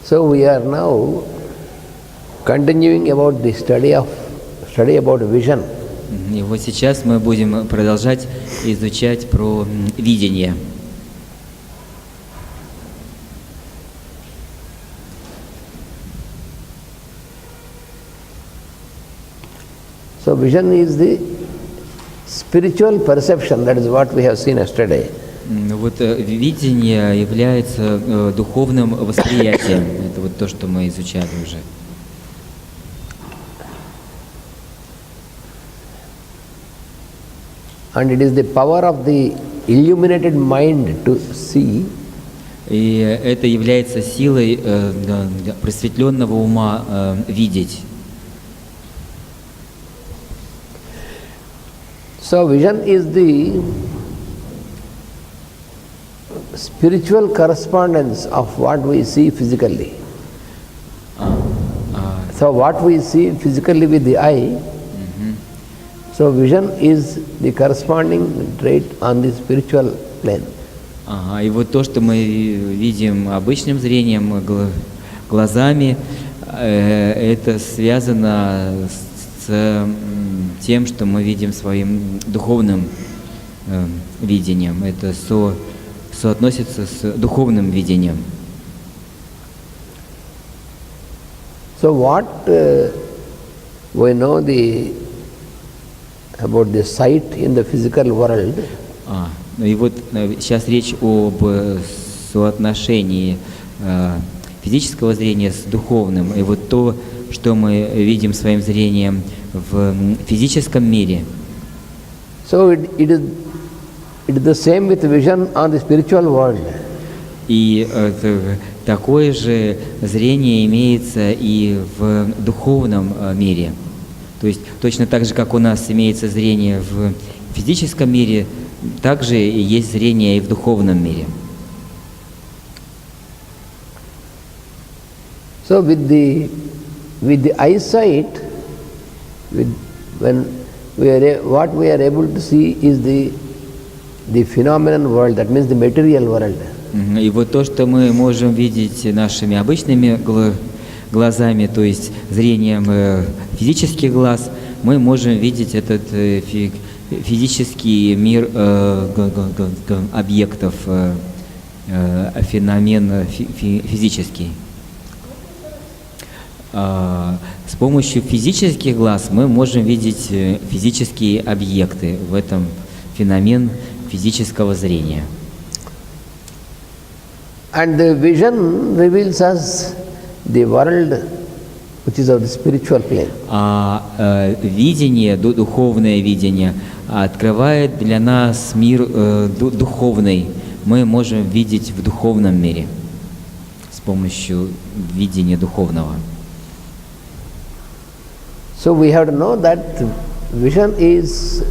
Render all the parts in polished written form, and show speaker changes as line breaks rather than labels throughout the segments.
So we are now continuing about the study about vision.
И вот сейчас мы будем продолжать изучать про видение.
So vision is the spiritual perception, that is what we have seen yesterday.
Вот видение является духовным восприятием. Это вот то, что мы изучали уже.
And it is the power of the illuminated mind to see.
И это является силой просветленного ума видеть.
So vision is the spiritual correspondence of what we see physically. So what we see physically with the eye, so vision is the corresponding trait on the spiritual plane.
И вот то, что мы видим обычным зрением, глазами, это связано с тем, что мы видим своим духовным видением. Это соотносится с духовным видением.
So what we know about the sight in the physical world.
И вот сейчас речь об соотношении физического зрения с духовным. И вот то, что мы видим своим зрением в физическом мире.
So it is the same with vision on the spiritual world.
И такое же зрение имеется и в духовном мире. То есть точно так же, как у нас имеется зрение в физическом мире, также есть зрение и в духовном мире.
So with the eyesight, what we are able to see is the phenomenon world, that means the material world.
И вот то, что мы можем видеть нашими обычными глазами, то есть зрением физических глаз, мы можем видеть этот физический мир объектов, феномен физический. С помощью физических глаз мы можем видеть физические объекты, в этом феномен физического зрения.
And the vision reveals us the world which is of the spiritual plane.
Видение, духовное видение открывает для нас мир духовный. Мы можем видеть в духовном мире с помощью видения духовного.
So we have to know that vision is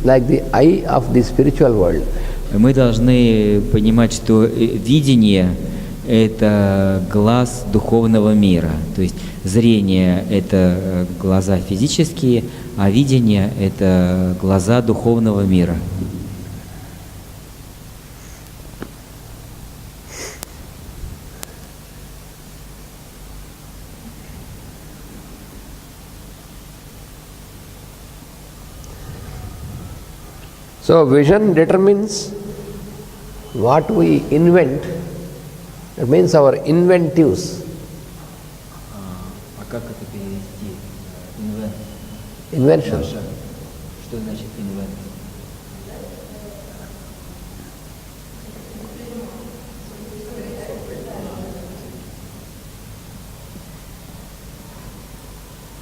like the eye of the spiritual world.
Мы должны понимать, что видение – это глаз духовного мира. То есть зрение – это глаза физические, а видение – это глаза духовного мира.
So vision determines what we invent. That means our inventives.
А как это перевести?
Invention.
Что значит invent?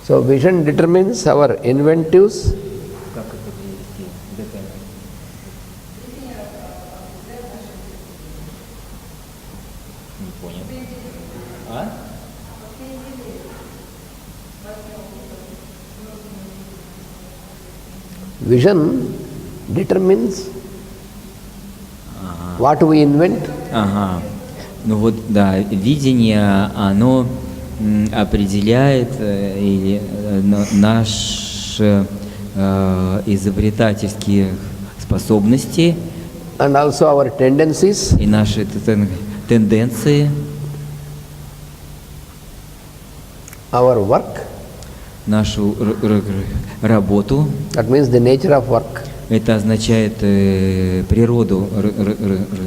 So vision determines our inventives.
Как это перевести? Не понял.
Vision determines What we invent,
Ага. Ну вот, да, видение, оно определяет наши изобретательские способности
and also our tendencies,
и наши тенденции,
our work,
нашу работу.
that means the nature of work,
Это означает природу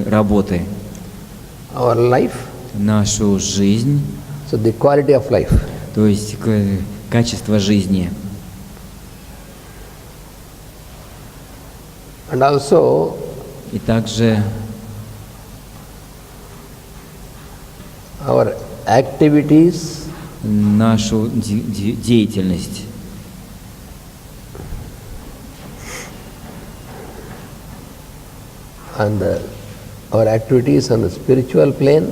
работы,
our life,
нашу жизнь,
so the quality of life.
то есть качество жизни.
And also
И также
our activities,
нашу деятельность.
and our activities on the spiritual plane,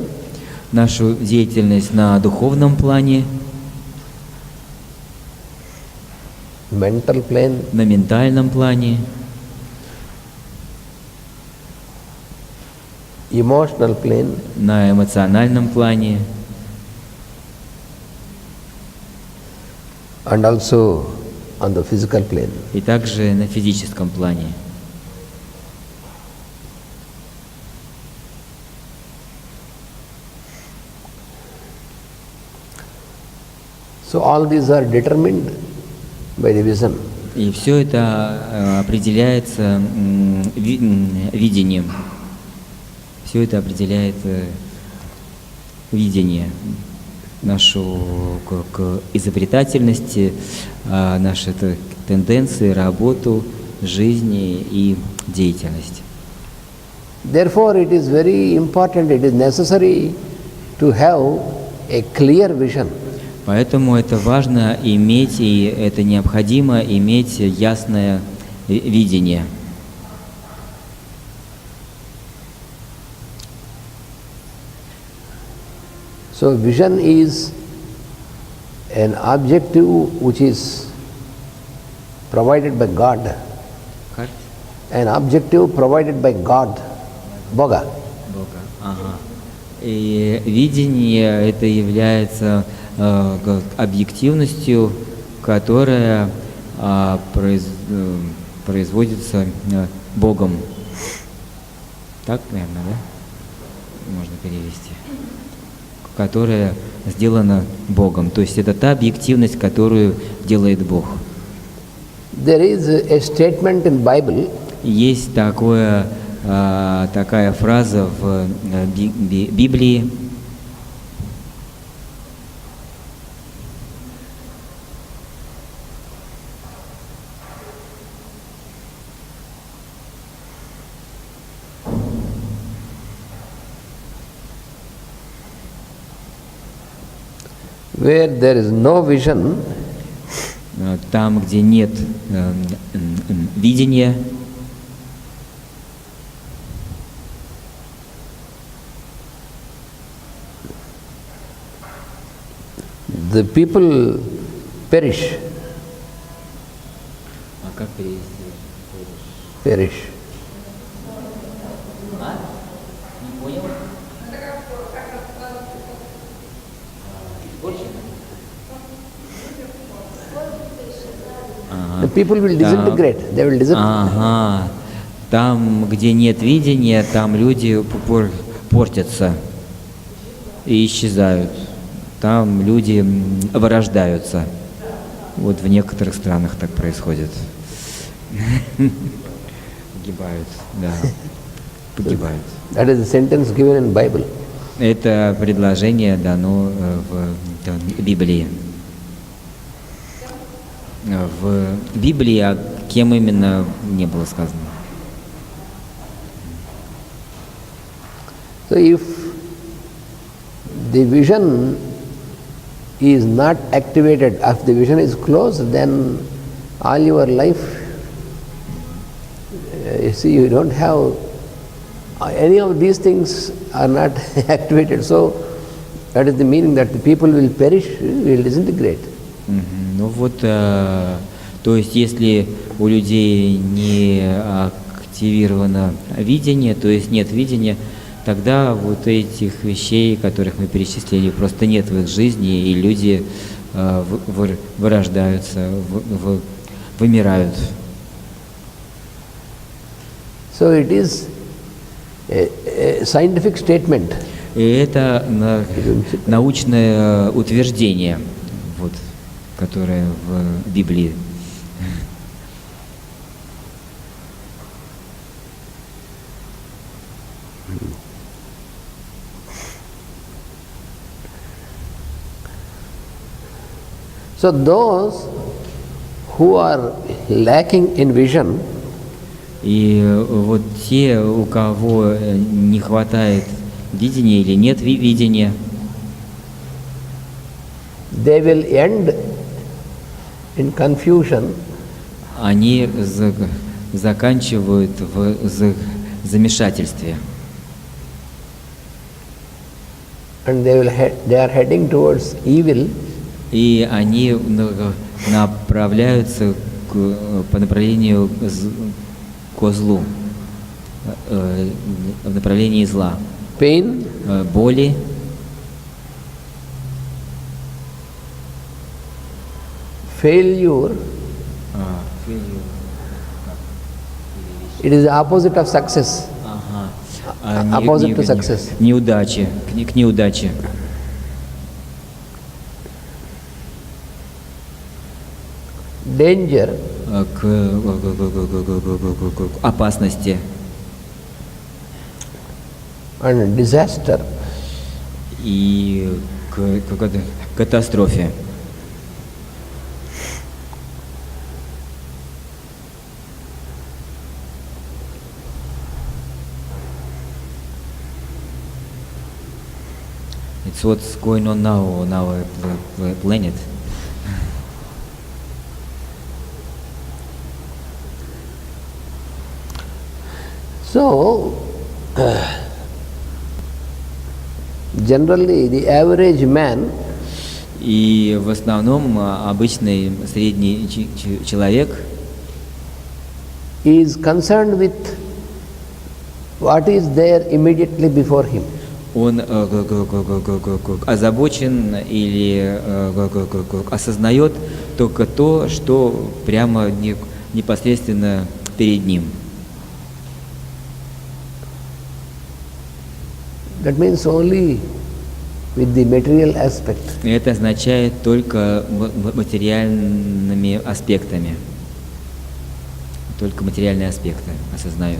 Нашу деятельность на духовном плане,
mental plane,
на ментальном плане,
emotional plane,
на эмоциональном плане
and also on the physical plane.
и также на физическом плане.
So all these are determined by the vision.
И все это определяется видением. Все это определяет видение, нашу к изобретательности, наши тенденции, работу, жизни и деятельность.
Therefore, it is very important, it is necessary to have a clear vision.
Поэтому это важно иметь, и это необходимо иметь ясное видение.
So vision is an objective which is provided by God. An objective provided by God, Бога.
Ага. И видение это является объективностью, которая производится Богом. Так, наверное, да? Можно перевести. Которая сделана Богом. То есть это та объективность, которую делает Бог.
There is a statement in Bible.
Есть такая фраза в Библии.
Where there is no vision,
там, где нет видения,
the people perish.
А как перевести?
Perish.
Не понял?
The people will disintegrate. They will disintegrate.
Ага. Там, где нет видения, там люди портятся и исчезают. Там люди вырождаются. Вот в некоторых странах так происходит. Погибают, да. Погибают.
That is the sentence given in Bible.
Это предложение дано в Библии. В Библии, а кем именно, не было сказано.
So if the vision is not activated, if the vision is closed, then all your life, you see, you don't have, any of these things are not activated. So that is the meaning that the people will perish, will disintegrate.
Ну вот, то есть, если у людей не активировано видение, то есть нет видения, тогда вот этих вещей, которых мы перечислили, просто нет в их жизни, и люди вырождаются, вымирают.
So it is a scientific statement.
И это научное утверждение, вот, которое в Библии.
So those who are lacking in vision,
и вот те, у кого не хватает видения или нет видения,
they will end in confusion,
они заканчивают в замешательстве.
and they are heading towards evil,
И они направляются по направлению к злу, в направлении зла,
pain,
боли,
failure. It is the opposite of success. Opposite to success.
Неудачи, к неудаче.
Danger,
К опасности
and disaster.
и к катастрофе. It's what's going on now on our planet.
So, generally the average man
И в основном обычный средний человек
is concerned with what is there immediately before him.
он озабочен или осознает только то, что прямо непосредственно перед ним.
That means only with the material aspect.
И это означает только материальными аспектами. Только материальные аспекты осознает.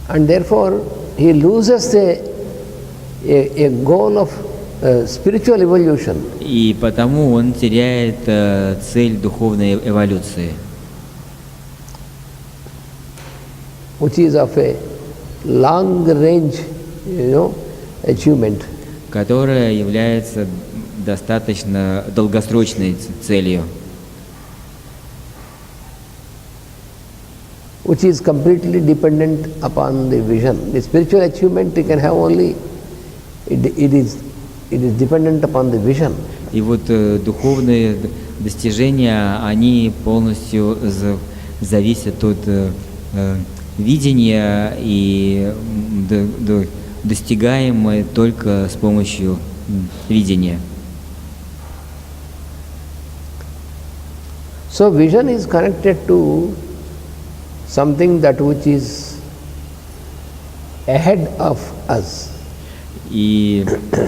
And therefore he loses a goal of spiritual evolution.
И потому он теряет цель духовной эволюции,
which is of a long range, achievement.
которая является достаточно долгосрочной целью,
which is completely dependent upon the vision. The spiritual achievement you can have only, it is dependent upon the vision.
И вот духовные достижения, они полностью зависят от видения и достигаемые только с помощью видения.
So vision is connected to something that which is ahead of us.
И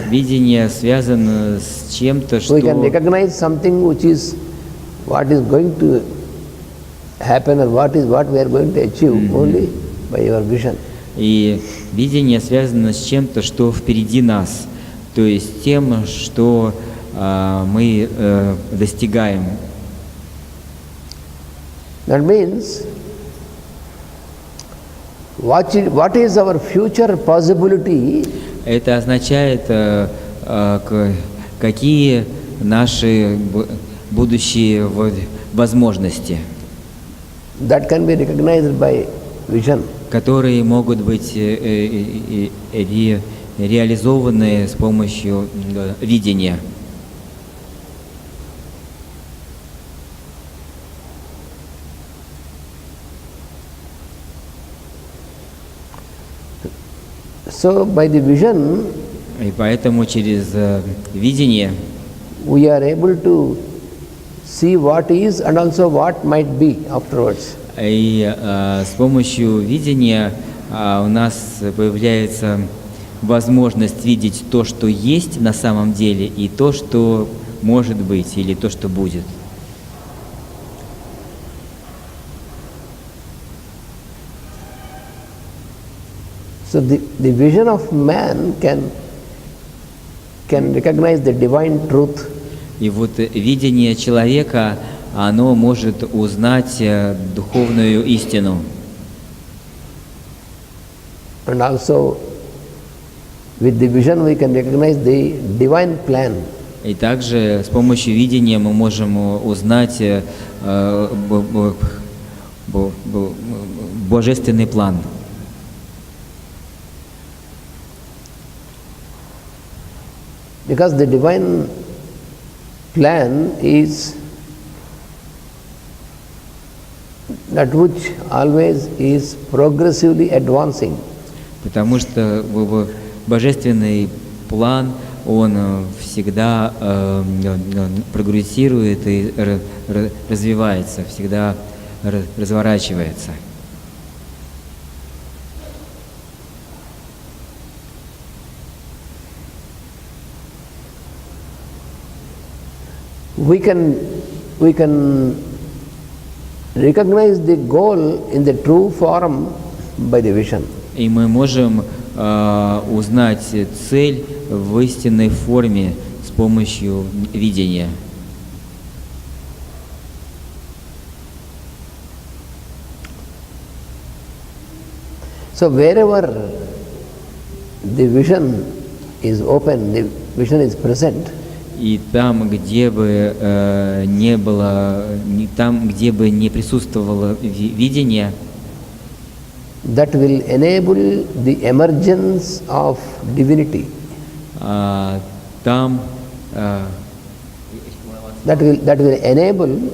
видение связано с чем-то, что...
We can recognize something which is what is going to happen or what we are going to achieve only by your vision.
И видение связано с чем-то, что впереди нас, то есть тем, что мы достигаем.
That means what is our future possibility?
Это означает, какие наши будущие возможности,
That can be recognized by vision.
которые могут быть реализованы с помощью видения.
So by the vision,
И поэтому через видение
we are able to see what is and also what might be afterwards.
и с помощью видения у нас появляется возможность видеть то, что есть на самом деле, и то, что может быть, или то, что будет.
So the vision of man can recognize the divine truth.
И вот видение человека, оно может узнать духовную истину.
And also with the vision we can recognize the divine plan.
И также с помощью видения мы можем узнать божественный план.
Because the divine plan is that which always is progressively advancing.
Потому что божественный план, он всегда прогрессирует и развивается, всегда разворачивается.
We can recognize the goal in the true form by the vision.
И мы можем узнать цель в истинной форме с помощью видения.
So wherever the vision is open, the vision is present.
И там, где бы не было, там, где бы не присутствовало видение,
that will enable the emergence of divinity.
Там,
that will enable,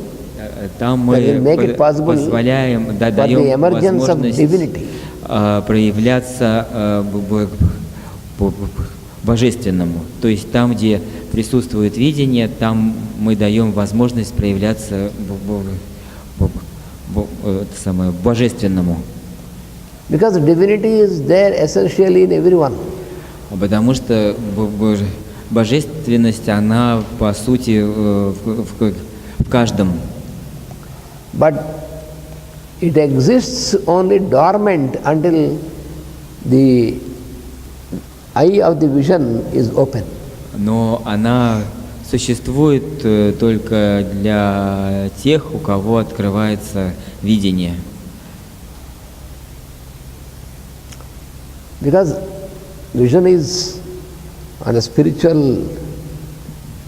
там мы позволяем, даем возможность проявляться божественному. То есть там, где присутствует видение, там мы даем возможность проявляться божественному.
Because divinity is there essentially in everyone.
Потому что божественность, она по сути в каждом.
But it exists only dormant until the eye of the vision is open.
Но она существует только для тех, у кого открывается видение.
Because vision is on a spiritual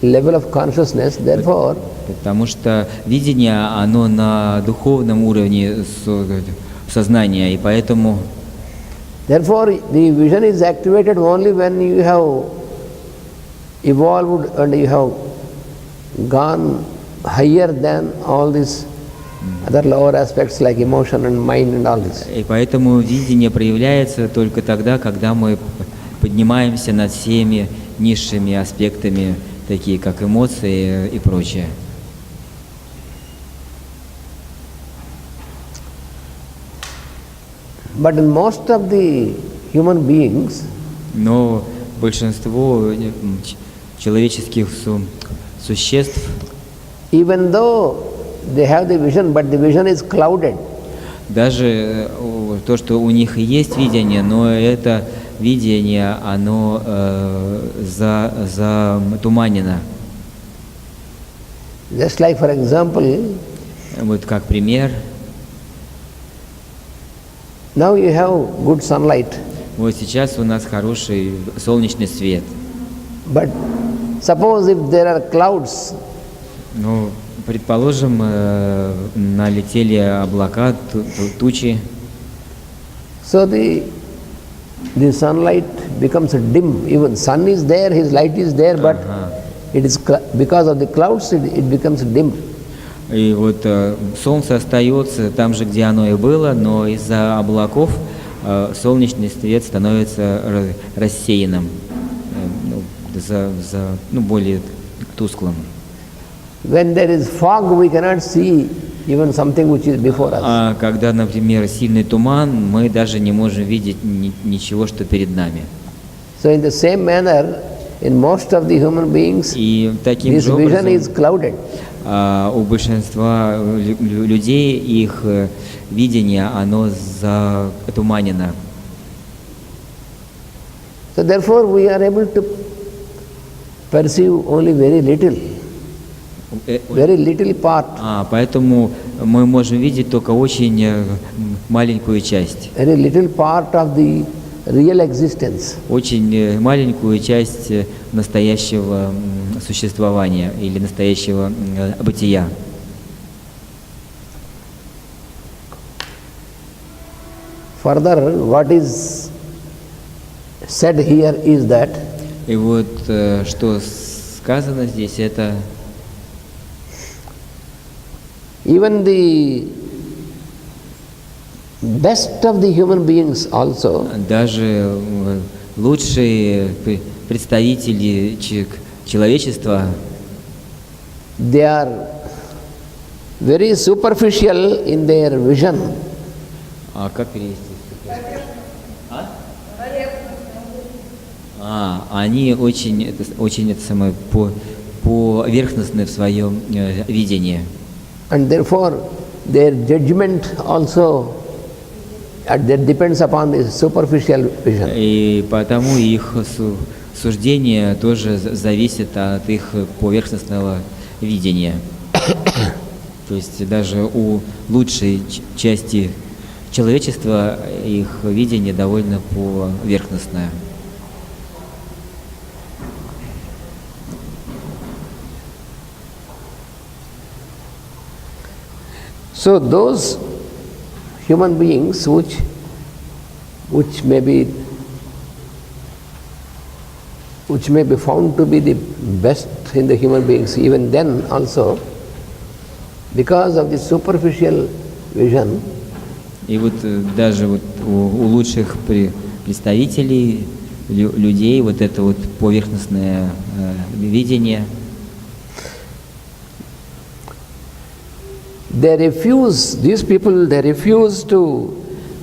level of consciousness, therefore
Потому что видение, оно на духовном уровне сознания, и поэтому
the vision is activated only when you have evolved and you have gone higher than all these other lower aspects like emotion and mind and all this.
И поэтому видение проявляется только тогда, когда мы поднимаемся над всеми низшими аспектами, такие как эмоции и прочее.
But in most of the human beings,
Но большинство человеческих существ,
even though they have the vision, but the vision is clouded.
даже то, что у них и есть видение, но это видение, оно затуманено.
Just like, for example,
Вот как пример,
now you have good sunlight,
вот сейчас у нас хороший солнечный свет.
but suppose if there are clouds,
Ну, предположим, налетели облака, тучи,
so the sunlight becomes dim. Even sun is there, his light is there, but it is because of the clouds it becomes dim.
и вот солнце остается там же, где оно и было, но из-за облаков солнечный свет становится рассеянным, более тусклым.
When there is fog, we cannot see even something which is before us.
А когда, например, сильный туман, мы даже не можем видеть ничего, что перед нами.
So in the same manner, in most of the human beings,
И таким
this
же
vision is
образом
clouded.
у большинства людей их видение, оно затуманено.
So therefore we are able to perceive only very little part.
Поэтому мы можем видеть только очень маленькую часть.
Very little part of the real existence.
Очень маленькую часть настоящего существования или настоящего бытия.
Further, what is said here is that
И вот что сказано здесь, это
even the best of the human beings also,
даже лучшие представители человечества,
they are very superficial in their vision.
Как перевести? Они очень поверхностны в своем видении.
And therefore, their judgment also that depends upon the superficial vision.
И потому их суждение тоже зависит от их поверхностного видения. То есть даже у лучшей части человечества их видение довольно поверхностное.
So those human beings which may be found to be the best in the human beings, even then also, because of the superficial vision,
И вот даже вот у лучших представителей людей вот это вот поверхностное видение,
these people refuse to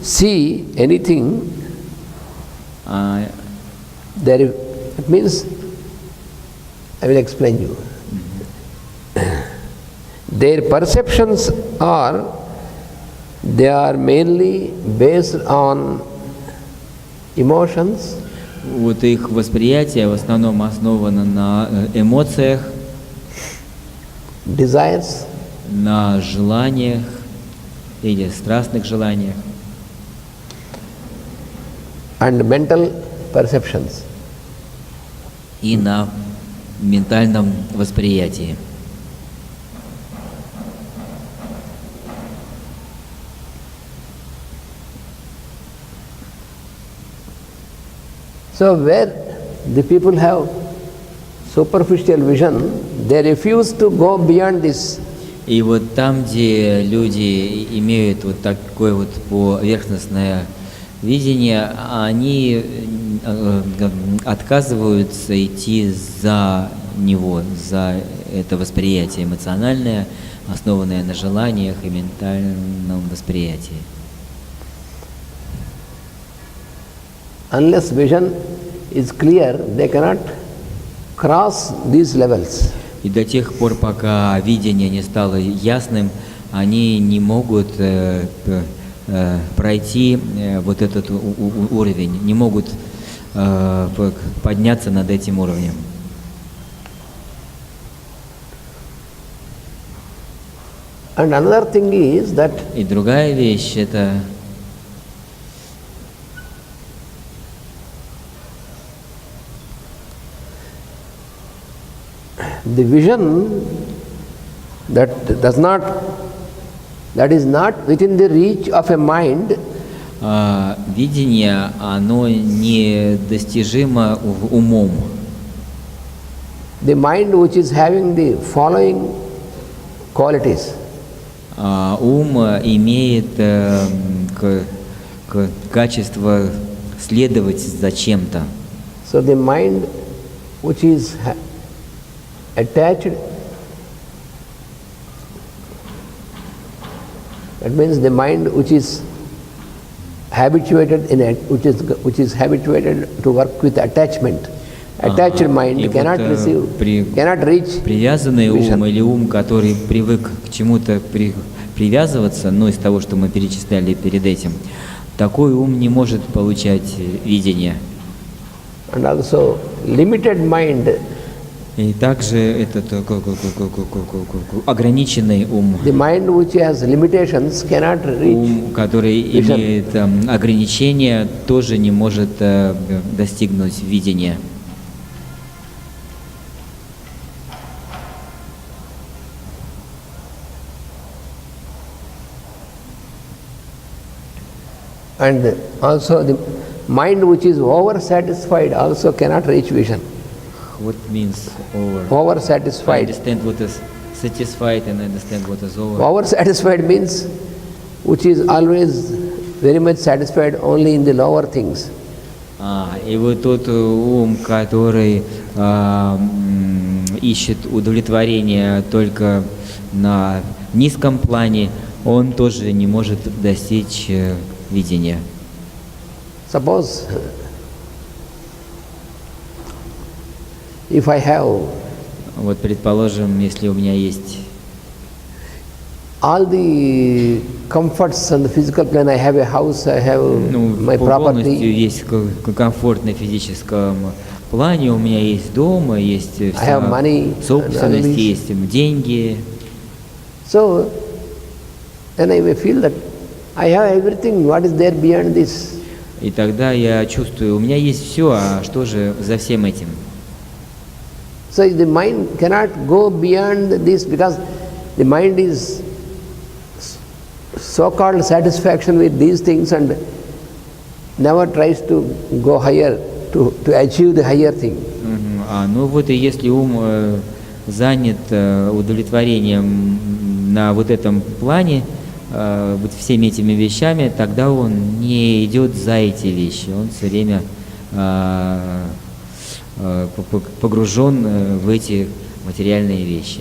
see anything. It means, I will explain you. Their perceptions they are mainly based on emotions.
Вот их восприятие в основном основано на эмоциях,
desires,
на желаниях или страстных желаниях
and mental perceptions.
И на ментальном восприятии.
So where the people have superficial vision, they refuse to go beyond this.
И вот там, где люди имеют вот такое вот поверхностное видение, они отказываются идти за него, за это восприятие эмоциональное, основанное на желаниях и ментальном восприятии.
Unless vision is clear, they cannot cross these levels.
И до тех пор, пока видение не стало ясным, они не могут пройти вот этот уровень, не могут подняться над этим уровнем.
And another thing is that
И другая вещь это
the vision that is not within the reach of a mind.
Видение, оно недостижимо умом.
The mind which is having the following qualities.
Ум имеет качество следовать за чем-то.
So the mind which is attached, that means the mind which is habituated which is habituated to work with attachment. Attached mind cannot cannot reach
привязанный
vision.
ум или ум, который привык к чему-то привязываться, ну, из того, что мы перечисляли перед этим, такой ум не может получать видение.
And also limited mind,
И также этот ограниченный ум,
the mind which has limitations cannot reach
ум, который
vision.
имеет ограничения, тоже не может достигнуть видения.
And also the mind which is over-satisfied also cannot reach vision.
What means over? I
Over-satisfied.
understand what is satisfied and I understand what is over.
Over-satisfied means which is always very much satisfied only in the lower things.
И вот тот ум, который ищет удовлетворение только на низком плане, он тоже не может достичь видения.
Suppose if I have
Вот, предположим, если у меня есть
all the comforts on the physical plane, I have a house, I have my
полностью
property,
есть комфорт на физическом плане, у меня есть дом, есть
I
вся
have money,
собственность,
and all
есть деньги.
so then I may feel that I have everything, what is there beyond this?
И тогда я чувствую, у меня есть все, а что же за всем этим?
So the mind cannot go beyond this because the mind is so-called satisfaction with these things and never tries to go higher, to achieve the higher thing.
Ну вот и если ум занят удовлетворением на вот этом плане, вот всеми этими вещами, тогда он не идет за эти вещи, он все время погружен в эти материальные вещи.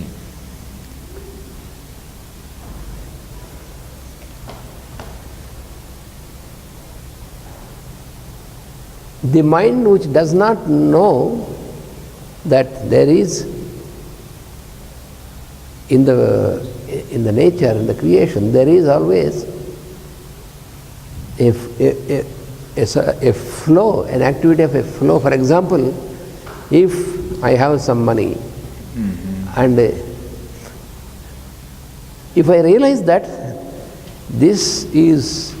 The mind which does not know that there is in the nature, in the creation, there is always a flow, an activity of a flow. For example, if I have some money and if I realize that this is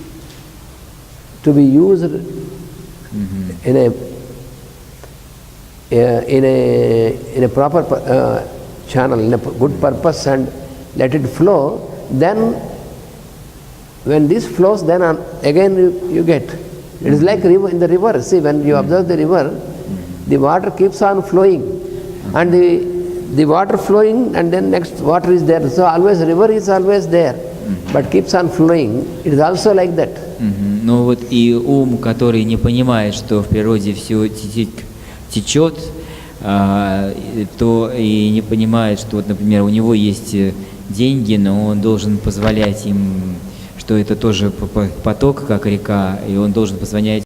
to be used in a proper channel, in a good purpose, and let it flow, then when this flows, then again you get. It is like river, in the river. See, when you observe the river, the water keeps on flowing, and the water flowing, and then next water is there. So always river is always there, but keeps on flowing. It is also like that.
Ну вот и ум, который не понимает, что в природе все течет, то и не понимает, что, вот, например, у него есть деньги, но он должен позволять им, что это тоже поток, как река, и он должен позволять